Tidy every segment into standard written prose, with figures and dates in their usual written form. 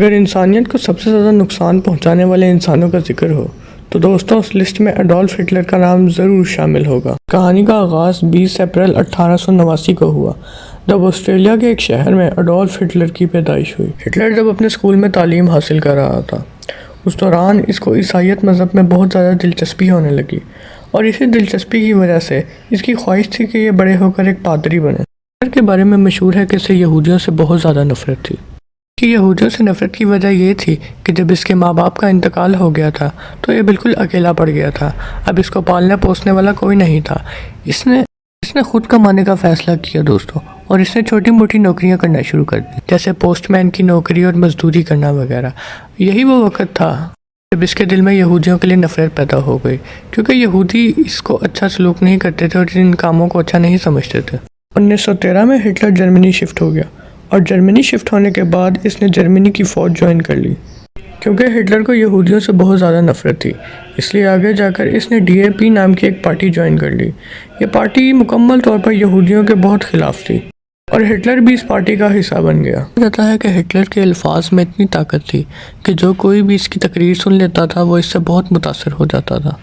अगर इंसानियत को सबसे ज़्यादा नुकसान पहुंचाने वाले इंसानों का जिक्र हो तो दोस्तों उस लिस्ट में एडोल्फ हिटलर का नाम ज़रूर शामिल होगा। कहानी का आगाज़ 20 अप्रैल 1889 को हुआ जब ऑस्ट्रेलिया के एक शहर में एडोल्फ हिटलर की पैदाइश हुई। हिटलर जब अपने स्कूल में तालीम हासिल कर रहा था उस दौरान इसको ईसाईयत मज़हब में बहुत ज़्यादा दिलचस्पी होने लगी और इसी दिलचस्पी की वजह से इसकी ख्वाहिश थी कि ये बड़े होकर एक पादरी बने। हिटलर के बारे में मशहूर है कि इसे यहूदियों से बहुत ज़्यादा नफरत थी। कि यहूदियों से नफरत की वजह ये थी कि जब इसके माँ बाप का इंतकाल हो गया था तो ये बिल्कुल अकेला पड़ गया था। अब इसको पालने पोसने वाला कोई नहीं था। इसने खुद कमाने का फ़ैसला किया दोस्तों, और इसने छोटी मोटी नौकरियां करना शुरू कर दी, जैसे पोस्टमैन की नौकरी और मजदूरी करना वगैरह। यही वो वक्त था जब इसके दिल में यहूदियों के लिए नफरत पैदा हो गई, क्योंकि यहूदी इसको अच्छा सलूक नहीं करते थे और इन कामों को अच्छा नहीं समझते थे। 1913 में हिटलर जर्मनी शिफ्ट हो गया और जर्मनी शिफ्ट होने के बाद इसने जर्मनी की फ़ौज ज्वाइन कर ली। क्योंकि हिटलर को यहूदियों से बहुत ज़्यादा नफरत थी, इसलिए आगे जाकर इसने DAP नाम की एक पार्टी ज्वाइन कर ली। ये पार्टी मुकम्मल तौर पर यहूदियों के बहुत ख़िलाफ़ थी और हिटलर भी इस पार्टी का हिस्सा बन गया। कहता है कि हिटलर के अल्फाज में इतनी ताकत थी कि जो कोई भी इसकी तकरीर सुन लेता था वो इससे बहुत मुतासर हो जाता था।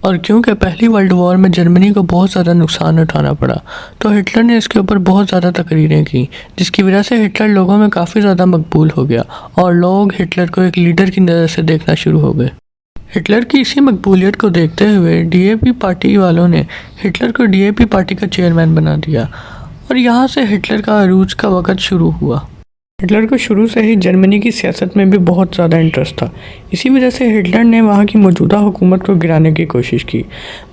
और क्योंकि पहली वर्ल्ड वॉर में जर्मनी को बहुत ज़्यादा नुकसान उठाना पड़ा तो हिटलर ने इसके ऊपर बहुत ज़्यादा तकरीरें की, जिसकी वजह से हिटलर लोगों में काफ़ी ज़्यादा मकबूल हो गया और लोग हिटलर को एक लीडर की नज़र से देखना शुरू हो गए। हिटलर की इसी मकबूलियत को देखते हुए DAP पार्टी वालों ने हिटलर को DAP पार्टी का चेयरमैन बना दिया और यहाँ से हिटलर का अरूज का वक़्त शुरू हुआ। हिटलर को शुरू से ही जर्मनी की सियासत में भी बहुत ज़्यादा इंटरेस्ट था। इसी वजह से हिटलर ने वहाँ की मौजूदा हुकूमत को गिराने की कोशिश की,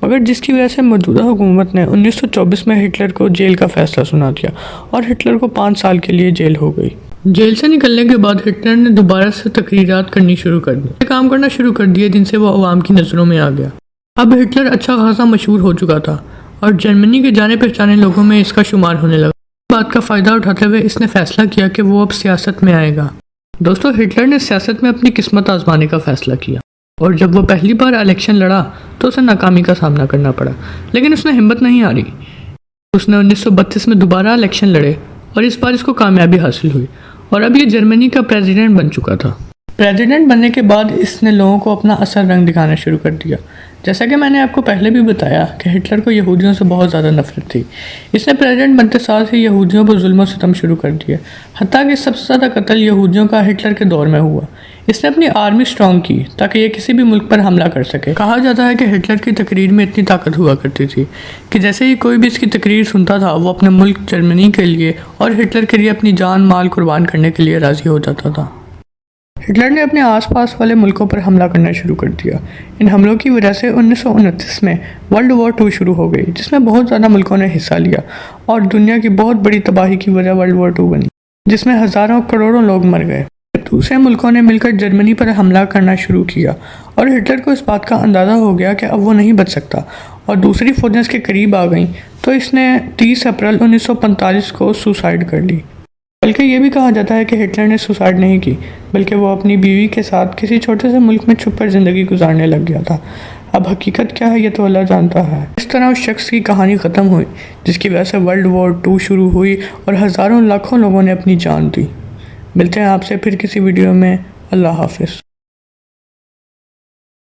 मगर जिसकी वजह से मौजूदा हुकूमत ने 1924 में हिटलर को जेल का फ़ैसला सुना दिया और हिटलर को 5 साल के लिए जेल हो गई। जेल से निकलने के बाद हिटलर ने दोबारा से तकरीरात करनी शुरू कर दी, काम करना शुरू कर दिया, जिनसे वो अवाम की नज़रों में आ गया। अब हिटलर अच्छा खासा मशहूर हो चुका था और जर्मनी के जाने पहचाने लोगों में इसका शुमार होने लगा। बात का फ़ायदा उठाते हुए इसने फ़ैसला किया कि वो अब सियासत में आएगा। दोस्तों हिटलर ने सियासत में अपनी किस्मत आजमाने का फ़ैसला किया और जब वो पहली बार इलेक्शन लड़ा तो उसे नाकामी का सामना करना पड़ा, लेकिन उसने हिम्मत नहीं हारी। उसने 1932 में दोबारा इलेक्शन लड़े और इस बार इसको कामयाबी हासिल हुई और अब ये जर्मनी का प्रेसिडेंट बन चुका था। प्रेसिडेंट बनने के बाद इसने लोगों को अपना असल रंग दिखाना शुरू कर दिया। जैसा कि मैंने आपको पहले भी बताया कि हिटलर को यहूदियों से बहुत ज़्यादा नफरत थी। इसने प्रेसिडेंट बनते साथ ही यहूदियों पर जुल्म सितम शुरू कर दिया, हत्ता कि सबसे ज़्यादा कत्ल यहूदियों का हिटलर के दौर में हुआ। इसने अपनी आर्मी स्ट्रॉन्ग की ताकि ये किसी भी मुल्क पर हमला कर सके। कहा जाता है कि हिटलर की तकरीर में इतनी ताकत हुआ करती थी कि जैसे ही कोई भी इसकी तकरीर सुनता था वो अपने मुल्क जर्मनी के लिए और हिटलर के लिए अपनी जान माल कुर्बान करने के लिए राज़ी हो जाता था। हिटलर ने अपने आसपास वाले मुल्कों पर हमला करना शुरू कर दिया। इन हमलों की वजह से 1929 में वर्ल्ड वॉर 2 शुरू हो गई, जिसमें बहुत ज़्यादा मुल्कों ने हिस्सा लिया और दुनिया की बहुत बड़ी तबाही की वजह वर्ल्ड वॉर 2 बनी, जिसमें हज़ारों करोड़ों लोग मर गए। दूसरे मुल्कों ने मिलकर जर्मनी पर हमला करना शुरू किया और हिटलर को इस बात का अंदाज़ा हो गया कि अब वो नहीं बच सकता और दूसरी फौजें इसके करीब आ गईं, तो इसने 30 अप्रैल 1945 को सुसाइड कर ली। बल्कि ये भी कहा जाता है कि हिटलर ने सुसाइड नहीं की, बल्कि वो अपनी बीवी के साथ किसी छोटे से मुल्क में छुपकर ज़िंदगी गुजारने लग गया था। अब हकीकत क्या है ये तो अल्लाह जानता है। इस तरह उस शख्स की कहानी ख़त्म हुई, जिसकी वजह से वर्ल्ड वॉर 2 शुरू हुई और हज़ारों लाखों लोगों ने अपनी जान दी। मिलते हैं आपसे फिर किसी वीडियो में। अल्लाह हाफ़िज़।